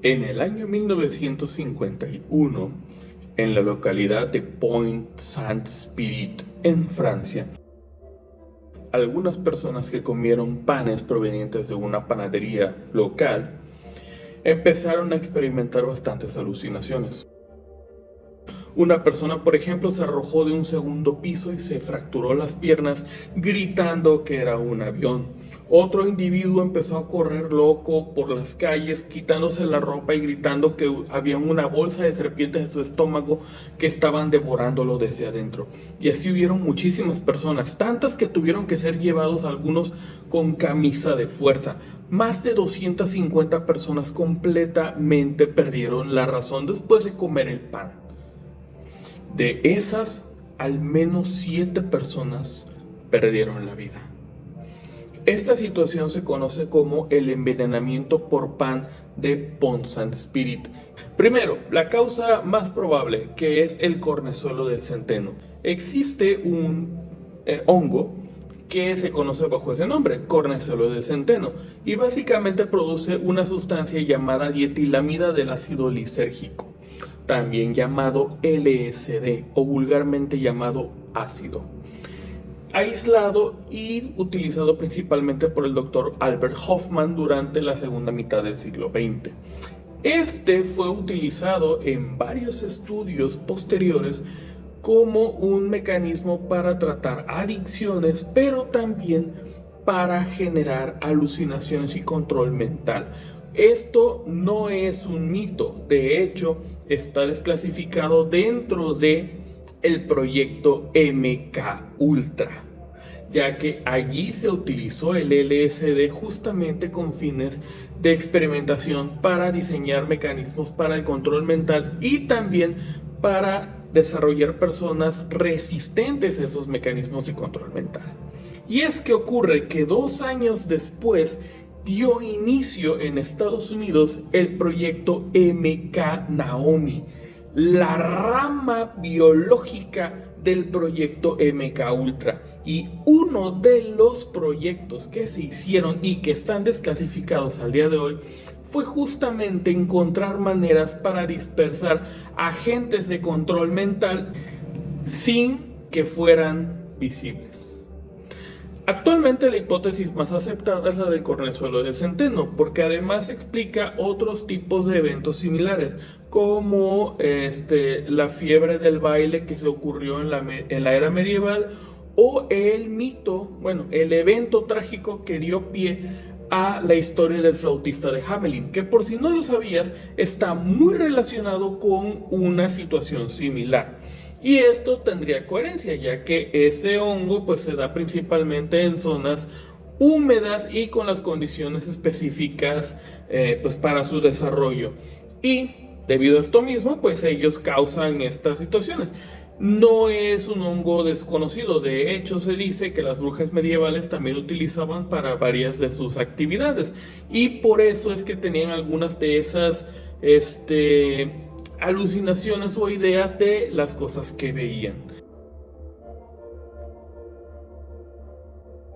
En el año 1951, en la localidad de Pointe-Saint-Spirit, en Francia, algunas personas que comieron panes provenientes de una panadería local empezaron a experimentar bastantes alucinaciones. Una persona, por ejemplo, se arrojó de un segundo piso y se fracturó las piernas gritando que era un avión. Otro individuo empezó a correr loco por las calles, quitándose la ropa y gritando que había una bolsa de serpientes en su estómago que estaban devorándolo desde adentro. Y así hubieron muchísimas personas, tantas que tuvieron que ser llevados algunos con camisa de fuerza. Más de 250 personas completamente perdieron la razón después de comer el pan. De esas, al menos 7 personas perdieron la vida. Esta situación se conoce como el envenenamiento por pan de Pont-Saint-Spirit. Primero, la causa más probable, que es el cornezuelo del centeno. Existe un hongo que se conoce bajo ese nombre, cornezuelo del centeno, y básicamente produce una sustancia llamada dietilamida del ácido lisérgico, también llamado LSD o vulgarmente llamado ácido, aislado y utilizado principalmente por el doctor Albert Hofmann durante la segunda mitad del siglo XX. Este fue utilizado en varios estudios posteriores como un mecanismo para tratar adicciones, pero también para generar alucinaciones y control mental. Esto no es un mito, de hecho está desclasificado dentro de el proyecto MK Ultra, ya que allí se utilizó el LSD justamente con fines de experimentación para diseñar mecanismos para el control mental y también para desarrollar personas resistentes a esos mecanismos de control mental. Y es que ocurre que 2 años después dio inicio en Estados Unidos el proyecto MK Naomi, la rama biológica del proyecto MK Ultra. Y uno de los proyectos que se hicieron y que están desclasificados al día de hoy fue justamente encontrar maneras para dispersar agentes de control mental sin que fueran visibles. Actualmente la hipótesis más aceptada es la del cornezuelo del centeno, porque además explica otros tipos de eventos similares, como la fiebre del baile que se ocurrió en la era medieval, o el mito, el evento trágico que dio pie a la historia del flautista de Hamelin, que por si no lo sabías, está muy relacionado con una situación similar. Y esto tendría coherencia, ya que este hongo pues se da principalmente en zonas húmedas y con las condiciones específicas pues para su desarrollo. Y debido a esto mismo, pues ellos causan estas situaciones. No es un hongo desconocido, de hecho se dice que las brujas medievales también utilizaban para varias de sus actividades y por eso es que tenían algunas de esas alucinaciones o ideas de las cosas que veían.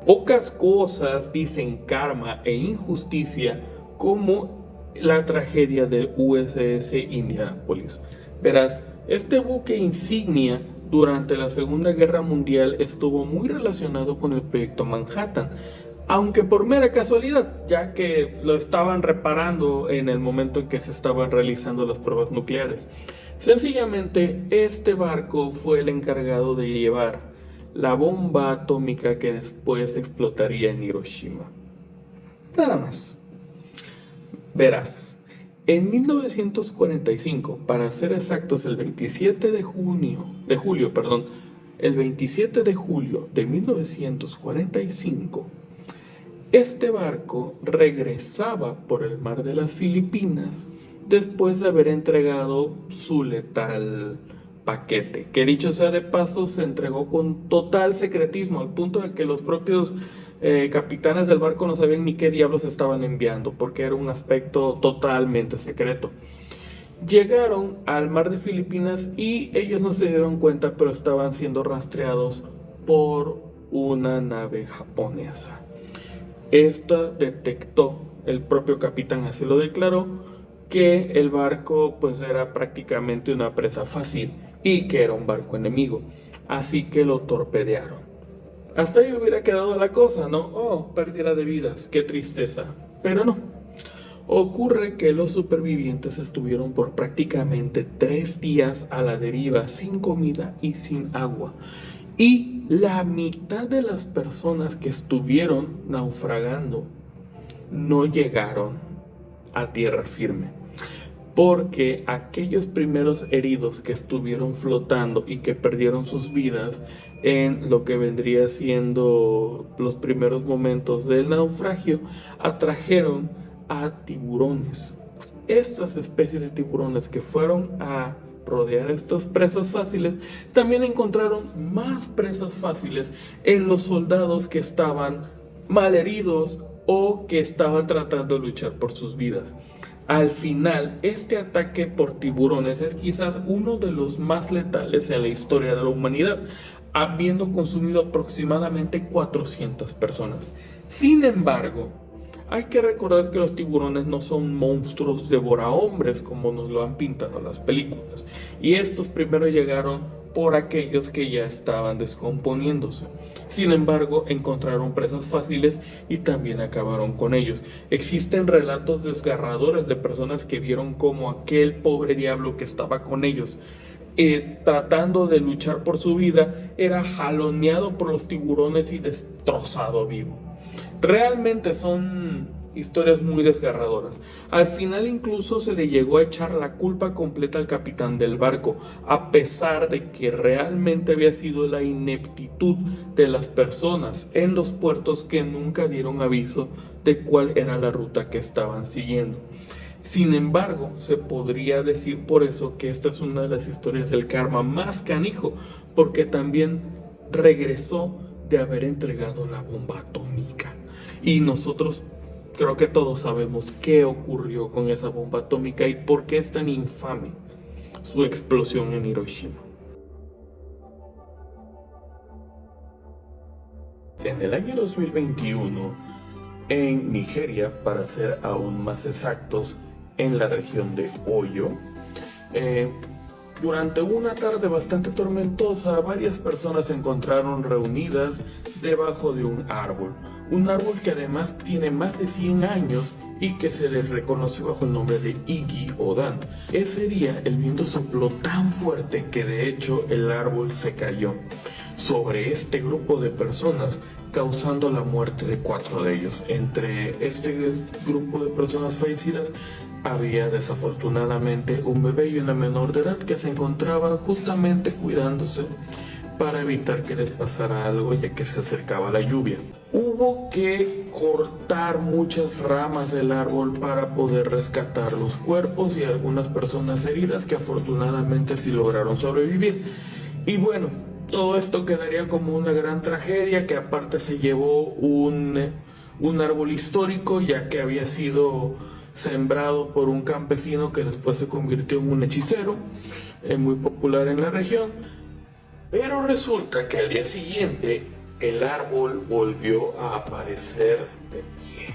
Pocas cosas dicen karma e injusticia como la tragedia del USS Indianapolis. Verás, este buque insignia durante la Segunda Guerra Mundial estuvo muy relacionado con el proyecto Manhattan, aunque por mera casualidad, ya que lo estaban reparando en el momento en que se estaban realizando las pruebas nucleares. Sencillamente, este barco fue el encargado de llevar la bomba atómica que después explotaría en Hiroshima. Nada más. Verás, en 1945, para ser exactos, el 27 de julio de 1945, este barco regresaba por el mar de las Filipinas después de haber entregado su letal paquete, que dicho sea de paso se entregó con total secretismo, al punto de que los propios capitanes del barco no sabían ni qué diablos estaban enviando, porque era un aspecto totalmente secreto. Llegaron al mar de Filipinas y ellos no se dieron cuenta, pero estaban siendo rastreados por una nave japonesa. Esta detectó, el propio capitán así lo declaró, que el barco pues era prácticamente una presa fácil y que era un barco enemigo, así que lo torpedearon. Hasta ahí hubiera quedado la cosa, ¿no? Oh, pérdida de vidas, qué tristeza. Pero no. Ocurre que los supervivientes estuvieron por prácticamente 3 días a la deriva, sin comida y sin agua. Y la mitad de las personas que estuvieron naufragando no llegaron a tierra firme, porque aquellos primeros heridos que estuvieron flotando y que perdieron sus vidas en lo que vendría siendo los primeros momentos del naufragio, atrajeron a tiburones. Estas especies de tiburones que fueron a rodear estas presas fáciles, también encontraron más presas fáciles en los soldados que estaban malheridos o que estaban tratando de luchar por sus vidas. Al final, este ataque por tiburones es quizás uno de los más letales en la historia de la humanidad, habiendo consumido aproximadamente 400 personas. Sin embargo, hay que recordar que los tiburones no son monstruos devorahombres como nos lo han pintado las películas, y estos primero llegaron por aquellos que ya estaban descomponiéndose. Sin embargo, encontraron presas fáciles y también acabaron con ellos. Existen relatos desgarradores de personas que vieron como aquel pobre diablo que estaba con ellos, tratando de luchar por su vida, era jaloneado por los tiburones y destrozado vivo. Realmente son historias muy desgarradoras. Al final incluso se le llegó a echar la culpa completa al capitán del barco, a pesar de que realmente había sido la ineptitud de las personas en los puertos que nunca dieron aviso de cuál era la ruta que estaban siguiendo. Sin embargo, se podría decir por eso que esta es una de las historias del karma más canijo, porque también regresó de haber entregado la bomba atómica. Y nosotros creo que todos sabemos qué ocurrió con esa bomba atómica y por qué es tan infame su explosión en Hiroshima. En el año 2021, en Nigeria, para ser aún más exactos, en la región de Oyo, durante una tarde bastante tormentosa, varias personas se encontraron reunidas debajo de un árbol que además tiene más de 100 años y que se les reconoce bajo el nombre de Igi Odan. Ese día el viento sopló tan fuerte que de hecho el árbol se cayó sobre este grupo de personas, causando la muerte de 4 de ellos. Entre este grupo de personas fallecidas había desafortunadamente un bebé y una menor de edad que se encontraban justamente cuidándose para evitar que les pasara algo, ya que se acercaba la lluvia. Hubo que cortar muchas ramas del árbol para poder rescatar los cuerpos y algunas personas heridas que afortunadamente sí lograron sobrevivir. Y bueno, todo esto quedaría como una gran tragedia, que aparte se llevó un árbol histórico, ya que había sido sembrado por un campesino que después se convirtió en un hechicero, muy popular en la región. Pero resulta que al día siguiente el árbol volvió a aparecer de pie.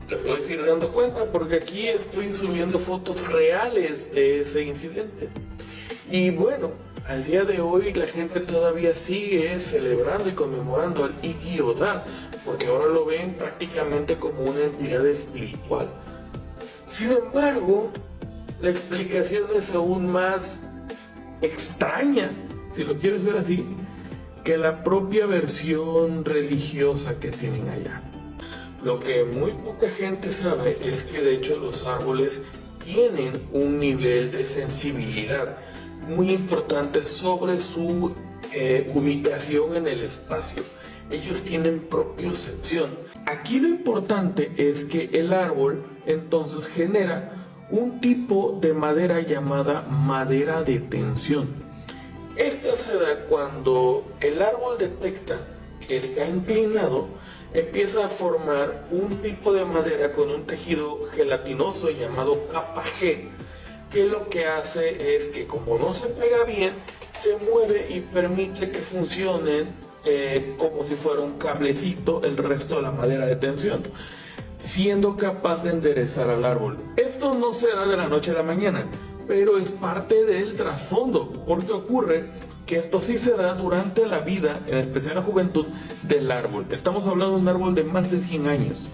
Te puedes ir dando cuenta porque aquí estoy subiendo fotos reales de ese incidente. Y bueno, al día de hoy la gente todavía sigue celebrando y conmemorando al Igi Odan, porque ahora lo ven prácticamente como una entidad espiritual. Sin embargo, la explicación es aún más extraña, si lo quieres ver así, que la propia versión religiosa que tienen allá. Lo que muy poca gente sabe es que de hecho los árboles tienen un nivel de sensibilidad muy importante sobre su ubicación en el espacio. Ellos tienen propiocepción. Aquí lo importante es que el árbol entonces genera un tipo de madera llamada madera de tensión. Esta se da cuando el árbol detecta que está inclinado, empieza a formar un tipo de madera con un tejido gelatinoso llamado capa G, que lo que hace es que como no se pega bien, se mueve y permite que funcionen como si fuera un cablecito el resto de la madera de tensión, siendo capaz de enderezar al árbol. Esto no se da de la noche a la mañana, pero es parte del trasfondo, porque ocurre que esto sí se da durante la vida, en especial la juventud, del árbol. Estamos hablando de un árbol de más de 100 años.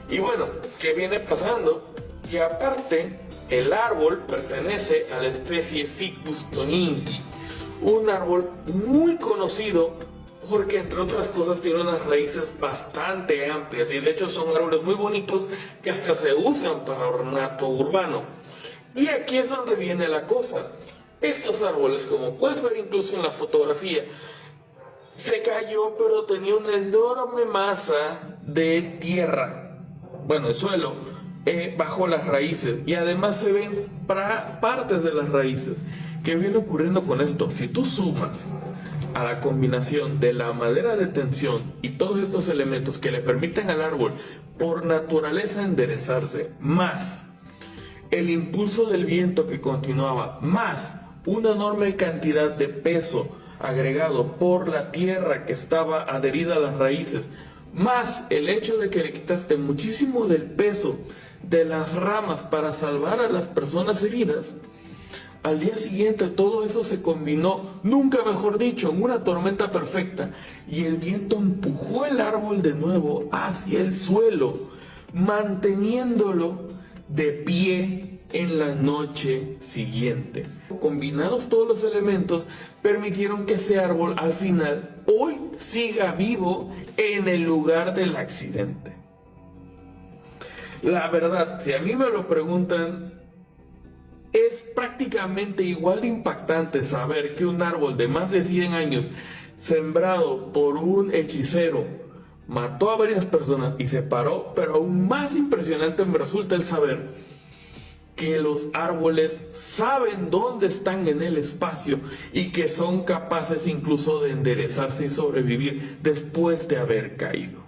Y bueno, ¿qué viene pasando? Y aparte, el árbol pertenece a la especie Ficus toningi, un árbol muy conocido porque, entre otras cosas, tiene unas raíces bastante amplias y de hecho son árboles muy bonitos que hasta se usan para ornato urbano. Y aquí es donde viene la cosa. Estos árboles, como puedes ver incluso en la fotografía, se cayó, pero tenía una enorme masa de tierra, bueno, el suelo, bajo las raíces, y además se ven partes de las raíces. ¿Qué viene ocurriendo con esto? Si tú sumas a la combinación de la madera de tensión y todos estos elementos que le permiten al árbol por naturaleza enderezarse, más el impulso del viento que continuaba, más una enorme cantidad de peso agregado por la tierra que estaba adherida a las raíces, más el hecho de que le quitaste muchísimo del peso de las ramas para salvar a las personas heridas, al día siguiente todo eso se combinó, nunca mejor dicho, en una tormenta perfecta, y el viento empujó el árbol de nuevo hacia el suelo, manteniéndolo de pie en la noche siguiente. Combinados todos los elementos, permitieron que ese árbol al final hoy siga vivo en el lugar del accidente. La verdad, si a mí me lo preguntan, es prácticamente igual de impactante saber que un árbol de más de 100 años, sembrado por un hechicero, mató a varias personas y se paró, pero aún más impresionante me resulta el saber que los árboles saben dónde están en el espacio y que son capaces incluso de enderezarse y sobrevivir después de haber caído.